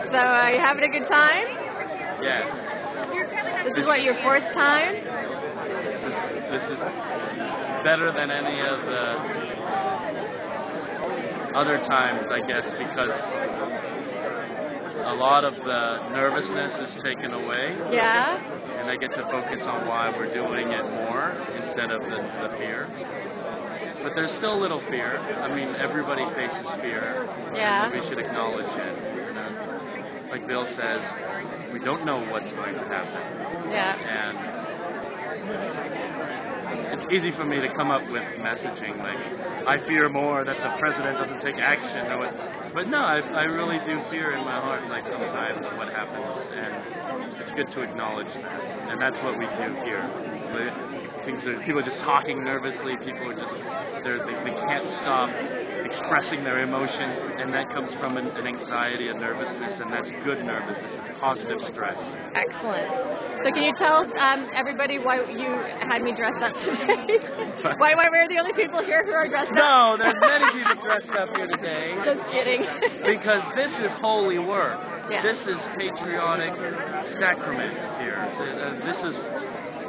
So you having a good time? Yes. This is what, your fourth time? This is better than any of the other times, I guess, because a lot of the nervousness is taken away. Yeah. And I get to focus on why we're doing it more instead of the fear. But there's still a little fear. I mean, everybody faces fear. Yeah. And we should acknowledge it. You know, like Bill says, we don't know what's going to happen. Yeah. And it's easy for me to come up with messaging like, I fear more that the president doesn't take action. But no, I really do fear in my heart, like sometimes what happens. And it's good to acknowledge that. And that's what we do here. People are just talking nervously. People are just, they can't stop expressing their emotions, and that comes from an anxiety and nervousness, and that's good nervousness. It's positive stress. Excellent. So can you tell everybody why you had me dressed up today? why we're the only people here who are dressed up? No, there's many people dressed up here today. Just kidding. Because this is holy work. Yeah. This is patriotic sacrament here.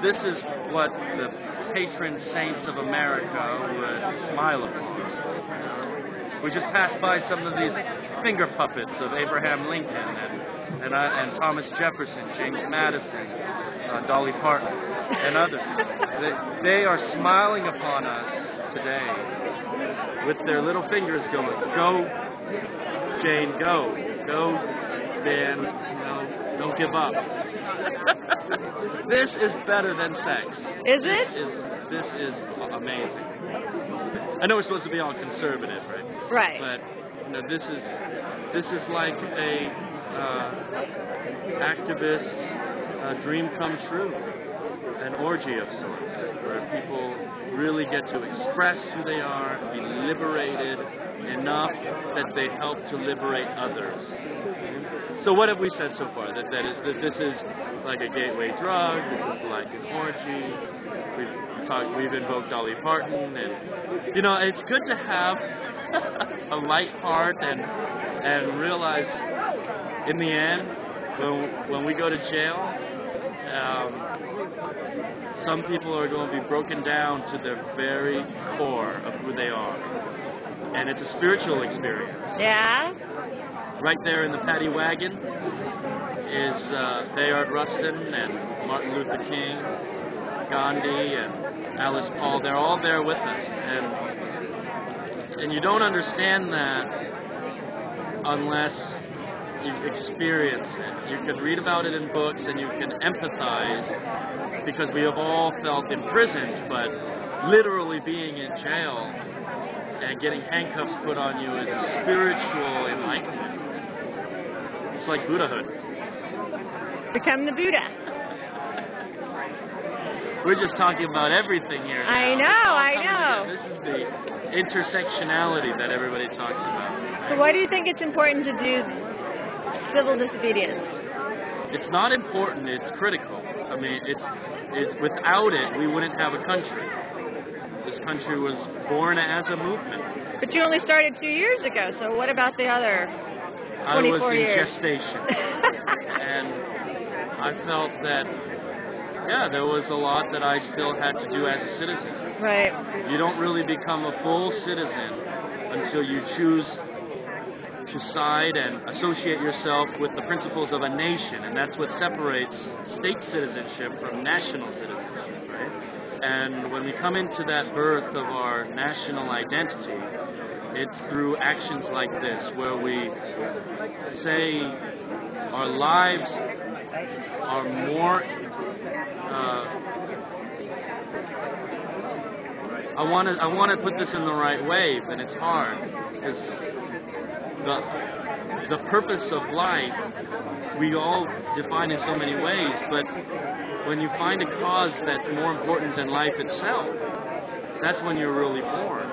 This is what the patron saints of America would smile upon. We just passed by some of these finger puppets of Abraham Lincoln and Thomas Jefferson, James Madison, Dolly Parton, and others. They are smiling upon us today with their little fingers going, "Go, Jane, go. Go, Ben, don't give up." This is better than sex. Is it? This is amazing. I know we're supposed to be all conservative, right? Right. But this is like a activist's dream come true, an orgy of sorts, where people really get to express who they are, be liberated enough that they help to liberate others. So what have we said so far? That this is like a gateway drug. This is like an orgy. We've invoked Dolly Parton, and it's good to have a light heart and realize in the end when we go to jail, some people are going to be broken down to their very core of who they are, and it's a spiritual experience. Yeah. Right there in the paddy wagon is Bayard Rustin and Martin Luther King, Gandhi and Alice Paul. They're all there with us, and you don't understand that unless you experience it. You can read about it in books and you can empathize because we have all felt imprisoned, but literally being in jail and getting handcuffs put on you is a spiritual enlightenment. It's like Buddhahood. Become the Buddha. We're just talking about everything here now. I know. This is the intersectionality that everybody talks about. So why do you think it's important to do civil disobedience? It's not important, it's critical. I mean, it's without it, we wouldn't have a country. This country was born as a movement. But you only started 2 years ago, so what about the other 24 years? I was in gestation. And I felt that, there was a lot that I still had to do as a citizen. Right. You don't really become a full citizen until you choose to side and associate yourself with the principles of a nation, and that's what separates state citizenship from national citizenship, right? And when we come into that birth of our national identity, it's through actions like this, where we say our lives are more. I want to put this in the right way, but it's hard because the purpose of life we all define in so many ways, but when you find a cause that's more important than life itself, that's when you're really born.